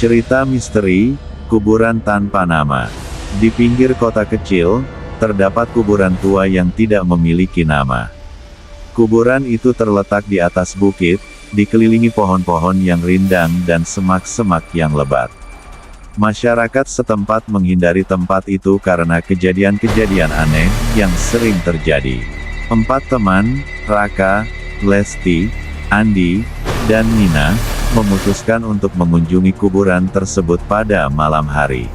Cerita misteri, kuburan tanpa nama. Di pinggir kota kecil, terdapat kuburan tua yang tidak memiliki nama. Kuburan itu terletak di atas bukit, dikelilingi pohon-pohon yang rindang dan semak-semak yang lebat. Masyarakat setempat menghindari tempat itu karena kejadian-kejadian aneh yang sering terjadi. 4 teman, Raka, Lesti, Andi, dan Nina, memutuskan untuk mengunjungi kuburan tersebut pada malam hari.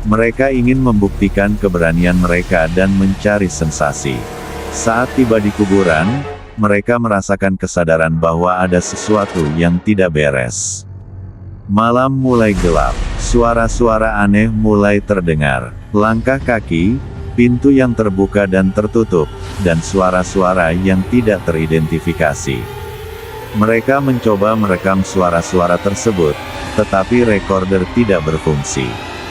Mereka ingin membuktikan keberanian mereka dan mencari sensasi. Saat tiba di kuburan, mereka merasakan kesadaran bahwa ada sesuatu yang tidak beres. Malam mulai gelap, suara-suara aneh mulai terdengar, langkah kaki, pintu yang terbuka dan tertutup, dan suara-suara yang tidak teridentifikasi. Mereka mencoba merekam suara-suara tersebut, tetapi recorder tidak berfungsi.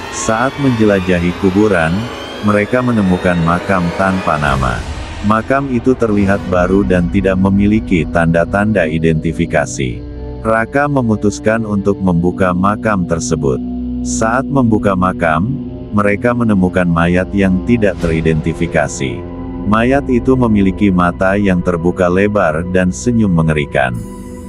Saat menjelajahi kuburan, mereka menemukan makam tanpa nama. Makam itu terlihat baru dan tidak memiliki tanda-tanda identifikasi. Raka memutuskan untuk membuka makam tersebut. Saat membuka makam, mereka menemukan mayat yang tidak teridentifikasi. Mayat itu memiliki mata yang terbuka lebar dan senyum mengerikan.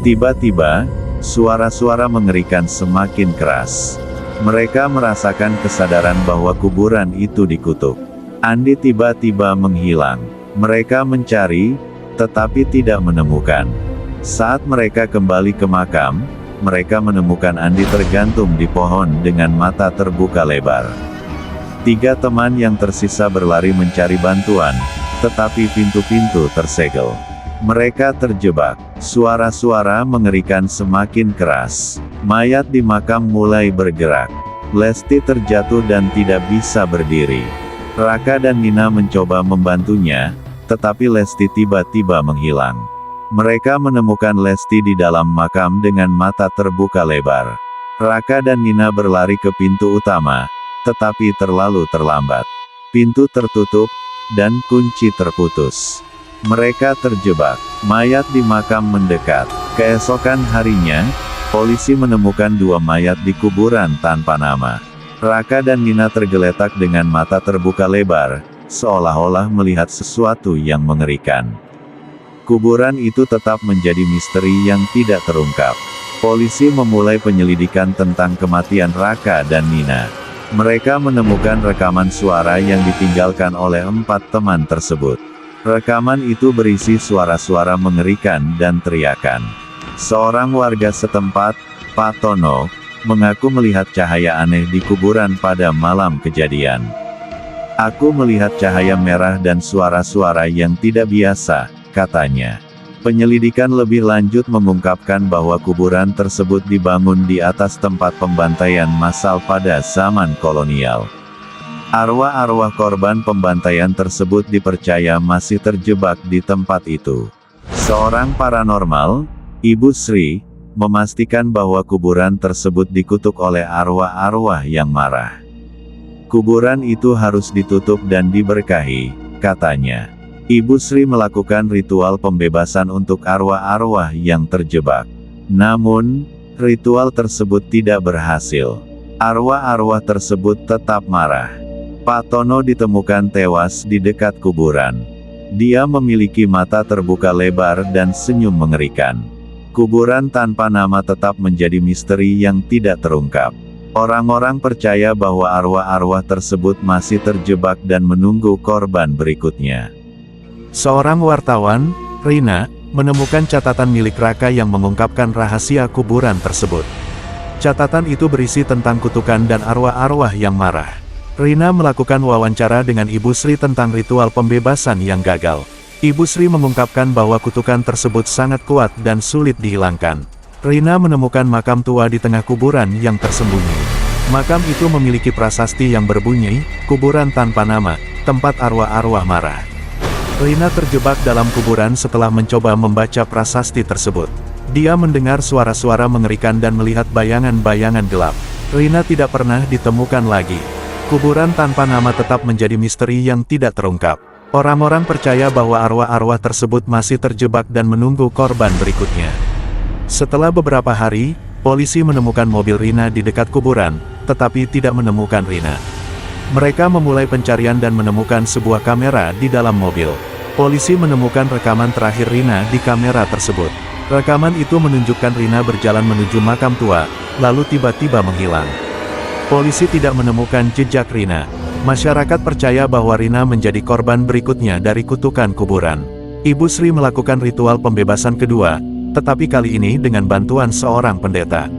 Tiba-tiba, suara-suara mengerikan semakin keras. Mereka merasakan kesadaran bahwa kuburan itu dikutuk. Andi tiba-tiba menghilang. Mereka mencari, tetapi tidak menemukan. Saat mereka kembali ke makam, mereka menemukan Andi tergantung di pohon dengan mata terbuka lebar. 3 teman yang tersisa berlari mencari bantuan, tetapi pintu-pintu tersegel. Mereka terjebak. Suara-suara mengerikan semakin keras. Mayat di makam mulai bergerak. Lesti terjatuh dan tidak bisa berdiri. Raka dan Nina mencoba membantunya, tetapi Lesti tiba-tiba menghilang. Mereka menemukan Lesti di dalam makam dengan mata terbuka lebar. Raka dan Nina berlari ke pintu utama, tetapi terlalu terlambat. Pintu tertutup, dan kunci terputus. Mereka terjebak. Mayat di makam mendekat. Keesokan harinya, polisi menemukan 2 mayat di kuburan tanpa nama. Raka dan Nina tergeletak dengan mata terbuka lebar, seolah-olah melihat sesuatu yang mengerikan. Kuburan itu tetap menjadi misteri yang tidak terungkap. Polisi memulai penyelidikan tentang kematian Raka dan Nina. Mereka menemukan rekaman suara yang ditinggalkan oleh 4 teman tersebut. Rekaman itu berisi suara-suara mengerikan dan teriakan. Seorang warga setempat, Pak Tono, mengaku melihat cahaya aneh di kuburan pada malam kejadian. "Aku melihat cahaya merah dan suara-suara yang tidak biasa," katanya. Penyelidikan lebih lanjut mengungkapkan bahwa kuburan tersebut dibangun di atas tempat pembantaian massal pada zaman kolonial. Arwah-arwah korban pembantaian tersebut dipercaya masih terjebak di tempat itu. Seorang paranormal, Ibu Sri, memastikan bahwa kuburan tersebut dikutuk oleh arwah-arwah yang marah. Kuburan itu harus ditutup dan diberkahi, katanya. Ibu Sri melakukan ritual pembebasan untuk arwah-arwah yang terjebak. Namun, ritual tersebut tidak berhasil. Arwah-arwah tersebut tetap marah. Pak Tono ditemukan tewas di dekat kuburan. Dia memiliki mata terbuka lebar dan senyum mengerikan. Kuburan tanpa nama tetap menjadi misteri yang tidak terungkap. Orang-orang percaya bahwa arwah-arwah tersebut masih terjebak dan menunggu korban berikutnya. Seorang wartawan, Rina, menemukan catatan milik Raka yang mengungkapkan rahasia kuburan tersebut. Catatan itu berisi tentang kutukan dan arwah-arwah yang marah. Rina melakukan wawancara dengan Ibu Sri tentang ritual pembebasan yang gagal. Ibu Sri mengungkapkan bahwa kutukan tersebut sangat kuat dan sulit dihilangkan. Rina menemukan makam tua di tengah kuburan yang tersembunyi. Makam itu memiliki prasasti yang berbunyi, "Kuburan tanpa nama, tempat arwah-arwah marah." Rina terjebak dalam kuburan setelah mencoba membaca prasasti tersebut. Dia mendengar suara-suara mengerikan dan melihat bayangan-bayangan gelap. Rina tidak pernah ditemukan lagi. Kuburan tanpa nama tetap menjadi misteri yang tidak terungkap. Orang-orang percaya bahwa arwah-arwah tersebut masih terjebak dan menunggu korban berikutnya. Setelah beberapa hari, Polisi menemukan mobil Rina di dekat kuburan, tetapi tidak menemukan Rina. Mereka memulai pencarian dan menemukan sebuah kamera di dalam mobil. Polisi menemukan rekaman terakhir Rina di kamera tersebut. Rekaman itu menunjukkan Rina berjalan menuju makam tua, lalu tiba-tiba menghilang. Polisi tidak menemukan jejak Rina. Masyarakat percaya bahwa Rina menjadi korban berikutnya dari kutukan kuburan. Ibu Sri melakukan ritual pembebasan kedua, tetapi kali ini dengan bantuan seorang pendeta.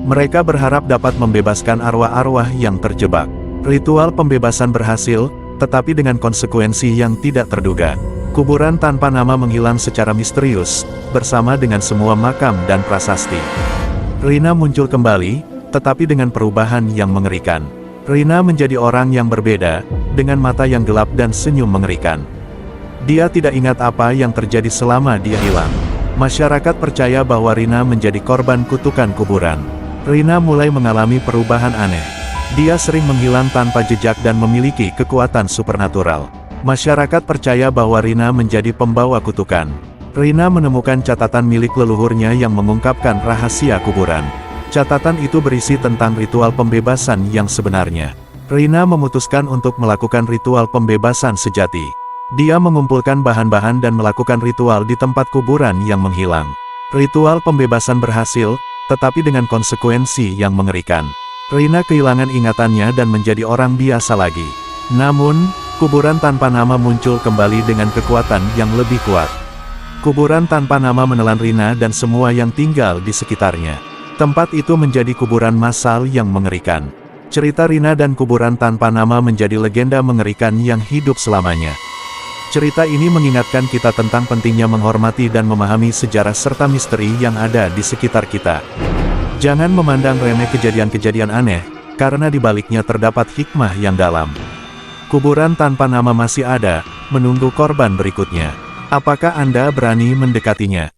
Mereka berharap dapat membebaskan arwah-arwah yang terjebak. Ritual pembebasan berhasil, tetapi dengan konsekuensi yang tidak terduga. Kuburan tanpa nama menghilang secara misterius, bersama dengan semua makam dan prasasti. Rina muncul kembali, tetapi dengan perubahan yang mengerikan. Rina menjadi orang yang berbeda, dengan mata yang gelap dan senyum mengerikan. Dia tidak ingat apa yang terjadi selama dia hilang. Masyarakat percaya bahwa Rina menjadi korban kutukan kuburan. Rina mulai mengalami perubahan aneh. Dia sering menghilang tanpa jejak dan memiliki kekuatan supernatural. Masyarakat percaya bahwa Rina menjadi pembawa kutukan. Rina menemukan catatan milik leluhurnya yang mengungkapkan rahasia kuburan. Catatan itu berisi tentang ritual pembebasan yang sebenarnya. Rina memutuskan untuk melakukan ritual pembebasan sejati. Dia mengumpulkan bahan-bahan dan melakukan ritual di tempat kuburan yang menghilang. Ritual pembebasan berhasil, tetapi dengan konsekuensi yang mengerikan. Rina kehilangan ingatannya dan menjadi orang biasa lagi. Namun, kuburan tanpa nama muncul kembali dengan kekuatan yang lebih kuat. Kuburan tanpa nama menelan Rina dan semua yang tinggal di sekitarnya. Tempat itu menjadi kuburan massal yang mengerikan. Cerita Rina dan kuburan tanpa nama menjadi legenda mengerikan yang hidup selamanya. Cerita ini mengingatkan kita tentang pentingnya menghormati dan memahami sejarah serta misteri yang ada di sekitar kita. Jangan memandang remeh kejadian-kejadian aneh, karena di baliknya terdapat hikmah yang dalam. Kuburan tanpa nama masih ada, menunggu korban berikutnya. Apakah Anda berani mendekatinya?